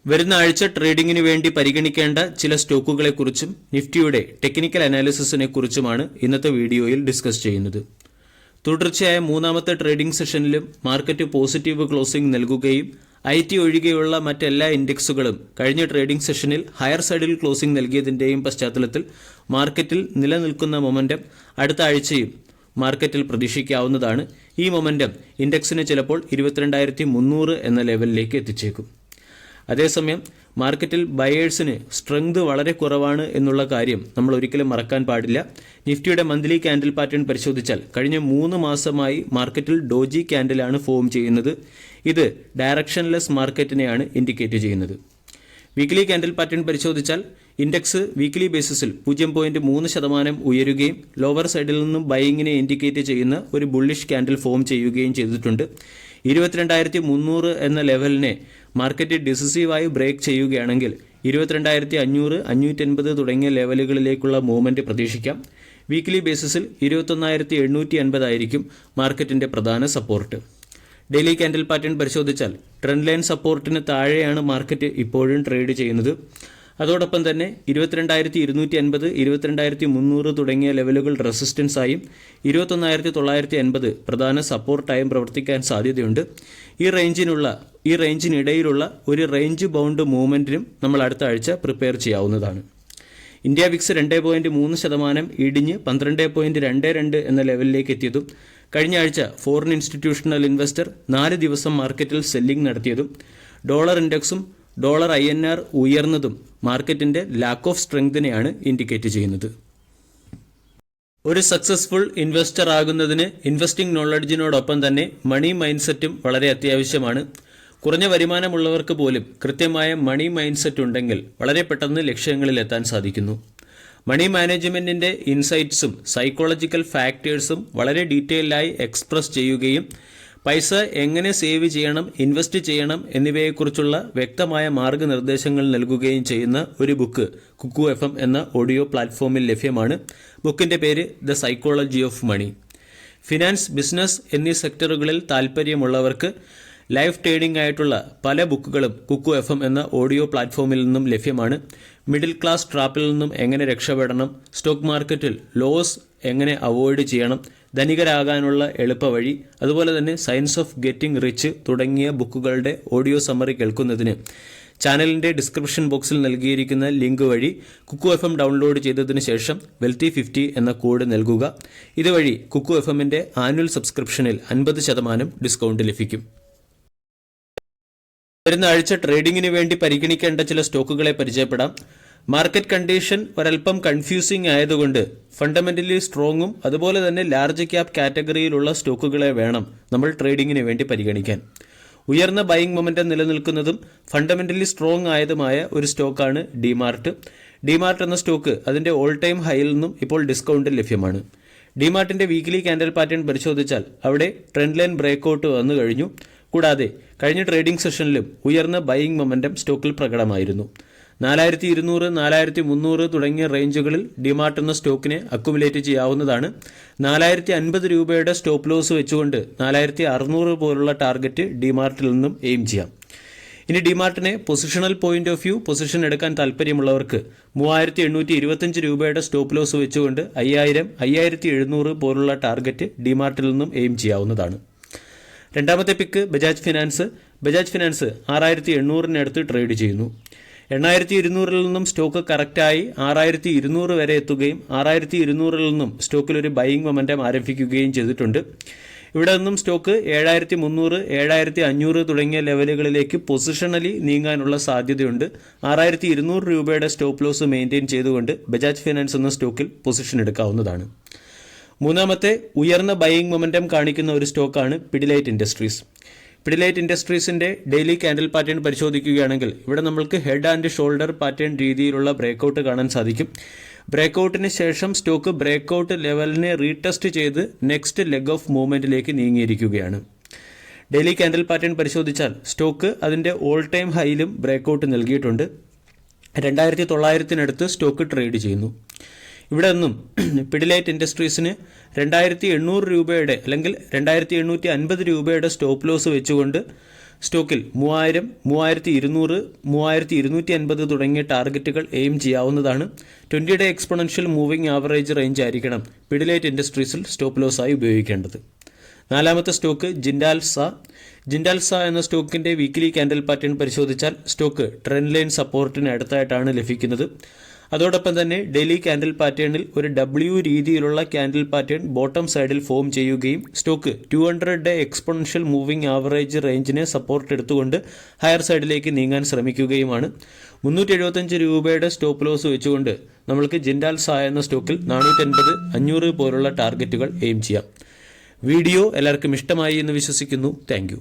വരുന്ന ആഴ്ച ട്രേഡിംഗിന് വേണ്ടി പരിഗണിക്കേണ്ട ചില സ്റ്റോക്കുകളെക്കുറിച്ചും നിഫ്റ്റിയുടെ ടെക്നിക്കൽ അനാലിസിസിനെ കുറിച്ചുമാണ് ഇന്നത്തെ വീഡിയോയിൽ ഡിസ്കസ് ചെയ്യുന്നത്. തുടർച്ചയായ മൂന്നാമത്തെ ട്രേഡിംഗ് സെഷനിലും മാർക്കറ്റ് പോസിറ്റീവ് ക്ലോസിംഗ് നൽകുകയും IT ഒഴികെയുള്ള മറ്റെല്ലാ ഇൻഡെക്സുകളും കഴിഞ്ഞ ട്രേഡിംഗ് സെഷനിൽ ഹയർ സൈഡിൽ ക്ലോസിംഗ് നൽകിയതിന്റെയും പശ്ചാത്തലത്തിൽ മാർക്കറ്റിൽ നിലനിൽക്കുന്ന മൊമെന്റം അടുത്ത ആഴ്ചയും മാർക്കറ്റിൽ പ്രതീക്ഷിക്കാവുന്നതാണ്. ഈ മൊമെന്റം ഇൻഡെക്സിന് ചിലപ്പോൾ 22,300 എന്ന ലെവലിലേക്ക് എത്തിച്ചേക്കും. അതേസമയം മാർക്കറ്റിൽ ബയേഴ്സിന് സ്ട്രെങ്ത് വളരെ കുറവാണ് എന്നുള്ള കാര്യം നമ്മൾ ഒരിക്കലും മറക്കാൻ പാടില്ല. നിഫ്റ്റിയുടെ മന്ത്ലി ക്യാൻഡിൽ പാറ്റേൺ പരിശോധിച്ചാൽ കഴിഞ്ഞ 3 മാസമായി മാർക്കറ്റിൽ ഡോജി ക്യാൻഡിലാണ് ഫോം ചെയ്യുന്നത്. ഇത് ഡയറക്ഷൻലെസ് മാർക്കറ്റിനെയാണ് ഇൻഡിക്കേറ്റ് ചെയ്യുന്നത്. വീക്ക്ലി ക്യാൻഡിൽ പാറ്റേൺ പരിശോധിച്ചാൽ ഇൻഡെക്സ് വീക്ക്ലി ബേസിസിൽ 0.3% ഉയരുകയും ലോവർ സൈഡിൽ നിന്നും ബൈയിങ്ങിനെ ഇൻഡിക്കേറ്റ് ചെയ്യുന്ന ഒരു ബുള്ളിഷ് ക്യാൻഡിൽ ഫോം ചെയ്യുകയും ചെയ്തിട്ടുണ്ട്. 22,300 എന്ന ലെവലിനെ മാർക്കറ്റ് ഡിസിസീവായി ബ്രേക്ക് ചെയ്യുകയാണെങ്കിൽ 22,500, 580 തുടങ്ങിയ ലെവലുകളിലേക്കുള്ള മൂവ്മെന്റ് പ്രതീക്ഷിക്കാം. വീക്ക്ലി ബേസിസിൽ 21,880 ആയിരിക്കും മാർക്കറ്റിന്റെ പ്രധാന സപ്പോർട്ട്. ഡെയിലി ക്യാൻഡിൽ പാറ്റേൺ പരിശോധിച്ചാൽ ട്രെൻഡ് ലൈൻ സപ്പോർട്ടിന് താഴെയാണ് മാർക്കറ്റ് ഇപ്പോഴും ട്രേഡ് ചെയ്യുന്നത്. അതോടൊപ്പം തന്നെ 22,250, 22,300 തുടങ്ങിയ ലെവലുകൾ റെസിസ്റ്റൻസ് ആയും 21,980 പ്രധാന സപ്പോർട്ടായും പ്രവർത്തിക്കാൻ സാധ്യതയുണ്ട്. ഈ റേഞ്ചിനിടയിലുള്ള ഒരു റേഞ്ച് ബൗണ്ട് മൂവ്മെന്റിനും നമ്മൾ അടുത്ത ആഴ്ച പ്രിപ്പയർ ചെയ്യാവുന്നതാണ്. ഇന്ത്യ വിക്സ് 2.3% ഇടിഞ്ഞ് 12.22 എന്ന ലെവലിലേക്ക് എത്തിയതും കഴിഞ്ഞ ആഴ്ച ഫോറിൻ ഇൻസ്റ്റിറ്റ്യൂഷണൽ ഇൻവെസ്റ്റർ 4 ദിവസം മാർക്കറ്റിൽ സെല്ലിംഗ് നടത്തിയതും ഡോളർ ഇൻഡെക്സും ഡോളർ INR ഉയർന്നതും മാർക്കറ്റിന്റെ ലാക്ക് ഓഫ് സ്ട്രെങ്തിനെയാണ് ഇൻഡിക്കേറ്റ് ചെയ്യുന്നത്. ഒരു സക്സസ്ഫുൾ ഇൻവെസ്റ്റർ ആകുന്നതിന് ഇൻവെസ്റ്റിംഗ് നോളജിനോടൊപ്പം തന്നെ മണി മൈൻഡ് സെറ്റും വളരെ അത്യാവശ്യമാണ്. കുറഞ്ഞ വരുമാനമുള്ളവർക്ക് പോലും കൃത്യമായ മണി മൈൻഡ് സെറ്റ് ഉണ്ടെങ്കിൽ വളരെ പെട്ടെന്ന് ലക്ഷ്യങ്ങളിൽ എത്താൻ സാധിക്കുന്നു. മണി മാനേജ്മെന്റിന്റെ ഇൻസൈറ്റ്സും സൈക്കോളജിക്കൽ ഫാക്ടേഴ്സും വളരെ ഡീറ്റെയിൽഡായി എക്സ്പ്രസ് ചെയ്യുകയും പൈസ എങ്ങനെ സേവ് ചെയ്യണം, ഇൻവെസ്റ്റ് ചെയ്യണം എന്നിവയെക്കുറിച്ചുള്ള വ്യക്തമായ മാർഗനിർദ്ദേശങ്ങൾ നൽകുകയും ചെയ്യുന്ന ഒരു ബുക്ക് കുക്കു FM എന്ന ഓഡിയോ പ്ലാറ്റ്ഫോമിൽ ലഭ്യമാണ്. ബുക്കിന്റെ പേര് the psychology of money. Finance, business എന്നീ സെക്ടറുകളിൽ താൽപ്പര്യമുള്ളവർക്ക് ലൈവ് ട്രേഡിംഗ് ആയിട്ടുള്ള പല ബുക്കുകളും കുക്കു FM എന്ന ഓഡിയോ പ്ലാറ്റ്ഫോമിൽ നിന്നും ലഭ്യമാണ്. മിഡിൽ ക്ലാസ് ട്രാപ്പിൽ നിന്നും എങ്ങനെ രക്ഷപ്പെടണം, സ്റ്റോക്ക് മാർക്കറ്റിൽ ലോസ് എങ്ങനെ അവോയ്ഡ് ചെയ്യണം, ധനികരാകാനുള്ള എളുപ്പവഴി, അതുപോലെ തന്നെ സയൻസ് ഓഫ് ഗെറ്റിംഗ് റിച്ച് തുടങ്ങിയ ബുക്കുകളുടെ ഓഡിയോ സമ്മറി കേൾക്കുന്നതിന് ചാനലിന്റെ ഡിസ്ക്രിപ്ഷൻ ബോക്സിൽ നൽകിയിരിക്കുന്ന ലിങ്ക് വഴി കുക്കു FM ഡൗൺലോഡ് ചെയ്തതിനു ശേഷം വെൽത്തി 50 എന്ന കോഡ് നൽകുക. ഇതുവഴി കുക്കു FMന്റെ ആനുവൽ സബ്സ്ക്രിപ്ഷനിൽ 50% ഡിസ്കൗണ്ട് ലഭിക്കും. വരുന്ന ആഴ്ച ട്രേഡിംഗിന് വേണ്ടി പരിഗണിക്കേണ്ട ചില സ്റ്റോക്കുകളെ പരിചയപ്പെടാം. മാർക്കറ്റ് കണ്ടീഷൻ ഒരൽപ്പം കൺഫ്യൂസിംഗ് ആയതുകൊണ്ട് ഫണ്ടമെന്റലി സ്ട്രോങ്ങും അതുപോലെ തന്നെ ലാർജ് ക്യാപ് കാറ്റഗറിയിലുള്ള സ്റ്റോക്കുകളെ വേണം നമ്മൾ ട്രേഡിംഗിന് വേണ്ടി പരിഗണിക്കാൻ. ഉയർന്ന ബൈയിങ് മൊമെന്റം നിലനിൽക്കുന്നതും ഫണ്ടമെന്റലി സ്ട്രോങ് ആയതുമായ ഒരു സ്റ്റോക്കാണ് ഡിമാർട്ട്. ഡിമാർട്ട് എന്ന സ്റ്റോക്ക് അതിന്റെ ഓൾ ടൈം ഹൈയിൽ നിന്നും ഇപ്പോൾ ഡിസ്കൗണ്ടിൽ ലഭ്യമാണ്. ഡിമാർട്ടിന്റെ വീക്ക്ലി ക്യാൻഡൽ പാറ്റേൺ പരിശോധിച്ചാൽ അവിടെ ട്രെൻഡ് ലൈൻ ബ്രേക്ക്ഔട്ട് വന്നു കഴിഞ്ഞു. കൂടാതെ കഴിഞ്ഞ ട്രേഡിംഗ് സെഷനിലും ഉയർന്ന ബൈയിങ് മൊമെന്റം സ്റ്റോക്കിൽ പ്രകടമായിരുന്നു. 4,200, 4,300 തുടങ്ങിയ റേഞ്ചുകളിൽ ഡിമാർട്ട് എന്ന സ്റ്റോക്കിനെ അക്കുമുലേറ്റ് ചെയ്യാവുന്നതാണ്. 4,050 രൂപയുടെ സ്റ്റോപ്പ് ലോസ് വെച്ചുകൊണ്ട് 4,600 പോലുള്ള ടാർഗറ്റ് ഡിമാർട്ടിൽ നിന്നും എയിം ചെയ്യാം. ഇനി ഡിമാർട്ടിനെ positional point of view position എടുക്കാൻ താല്പര്യമുള്ളവർക്ക് 3,825 രൂപയുടെ സ്റ്റോപ്പ് ലോസ് വെച്ചുകൊണ്ട് 5,000, 5,700 പോലുള്ള ടാർഗറ്റ് ഡിമാർട്ടിൽ നിന്നും എയിം ചെയ്യാവുന്നതാണ്. രണ്ടാമത്തെ pick Bajaj Finance. Bajaj Finance 6,800-നടുത്ത് ട്രേഡ് ചെയ്യുന്നു. 8,200-ൽ നിന്നും സ്റ്റോക്ക് കറക്റ്റായി 6,200 വരെ എത്തുകയും 6,200-ൽ നിന്നും സ്റ്റോക്കിൽ ഒരു ബൈയിങ് മൊമെന്റം ആരംഭിക്കുകയും ചെയ്തിട്ടുണ്ട്. ഇവിടെ നിന്നും സ്റ്റോക്ക് 7,300, 7,500 തുടങ്ങിയ ലെവലുകളിലേക്ക് പൊസിഷണലി നീങ്ങാനുള്ള സാധ്യതയുണ്ട്. 6,200 രൂപയുടെ സ്റ്റോപ്പ് ലോസ് മെയിൻറ്റെയിൻ ചെയ്തുകൊണ്ട് ബജാജ് ഫിനാൻസ് എന്ന സ്റ്റോക്കിൽ പൊസിഷൻ എടുക്കാവുന്നതാണ്. മൂന്നാമത്തെ ഉയർന്ന ബൈയിങ് മൊമെന്റം കാണിക്കുന്ന ഒരു സ്റ്റോക്കാണ് പിഡിലൈറ്റ് ഇൻഡസ്ട്രീസ്. പിഡിലൈറ്റ് ഇൻഡസ്ട്രീസിന്റെ ഡെയിലി ക്യാൻഡിൽ പാറ്റേൺ പരിശോധിക്കുകയാണെങ്കിൽ ഇവിടെ നമ്മൾക്ക് ഹെഡ് ആൻഡ് ഷോൾഡർ പാറ്റേൺ രീതിയിലുള്ള ബ്രേക്ക്ഔട്ട് കാണാൻ സാധിക്കും. ബ്രേക്ക്ഔട്ടിന് ശേഷം സ്റ്റോക്ക് ബ്രേക്ക്ഔട്ട് ലെവലിനെ റീടെസ്റ്റ് ചെയ്ത് നെക്സ്റ്റ് ലെഗ് ഓഫ് മൂവ്മെന്റിലേക്ക് നീങ്ങിയിരിക്കുകയാണ്. ഡെയിലി ക്യാൻഡിൽ പാറ്റേൺ പരിശോധിച്ചാൽ സ്റ്റോക്ക് അതിന്റെ ഓൾ ടൈം ഹൈയിലും ബ്രേക്ക്ഔട്ട് നൽകിയിട്ടുണ്ട്. 2,900-നടുത്ത് സ്റ്റോക്ക് ട്രേഡ് ചെയ്യുന്നു. ഇവിടെ നിന്നും പിഡിലൈറ്റ് ഇൻഡസ്ട്രീസിന് 2,800 രൂപയുടെ അല്ലെങ്കിൽ 2,850 രൂപയുടെ സ്റ്റോപ്പ് ലോസ് വെച്ചുകൊണ്ട് സ്റ്റോക്കിൽ 3000, 3200, 3250 തുടങ്ങിയ ടാർഗറ്റുകൾ എയിം ചെയ്യാവുന്നതാണ്. 20-ഡേ എക്സ്പൊണൻഷ്യൽ മൂവിംഗ് ആവറേജ് റേഞ്ച് ആയിരിക്കണം പിഡിലൈറ്റ് ഇൻഡസ്ട്രീസിൽ സ്റ്റോപ്പ് ലോസ് ആയി ഉപയോഗിക്കേണ്ടത്. നാലാമത്തെ സ്റ്റോക്ക് ജിൻഡാൽസ. ജിൻഡാൽസ എന്ന സ്റ്റോക്കിന്റെ വീക്കിലി ക്യാൻഡിൽ പാറ്റേൺ പരിശോധിച്ചാൽ സ്റ്റോക്ക് ട്രെൻഡ് ലൈൻ സപ്പോർട്ടിന് അടുത്തായിട്ടാണ് ലഭിക്കുന്നത്. അതോടൊപ്പം തന്നെ ഡെയിലി ക്യാൻഡിൽ പാറ്റേണിൽ ഒരു W രീതിയിലുള്ള ക്യാൻഡിൽ പാറ്റേൺ ബോട്ടം സൈഡിൽ ഫോം ചെയ്യുകയും സ്റ്റോക്ക് 200-ഡേ എക്സ്പൊണൻഷ്യൽ മൂവിംഗ് ആവറേജ് റേഞ്ചിനെ സപ്പോർട്ട് എടുത്തുകൊണ്ട് ഹയർ സൈഡിലേക്ക് നീങ്ങാൻ ശ്രമിക്കുകയുമാണ്. 375 രൂപയുടെ സ്റ്റോപ്പ് ലോസ് വെച്ചുകൊണ്ട് നമ്മൾക്ക് ജിൻഡാൽസ എന്ന സ്റ്റോക്കിൽ 450, 500 പോലുള്ള ടാർഗറ്റുകൾ എയിം ചെയ്യാം. വീഡിയോ എല്ലാവർക്കും ഇഷ്ടമായി എന്ന് വിശ്വസിക്കുന്നു. താങ്ക്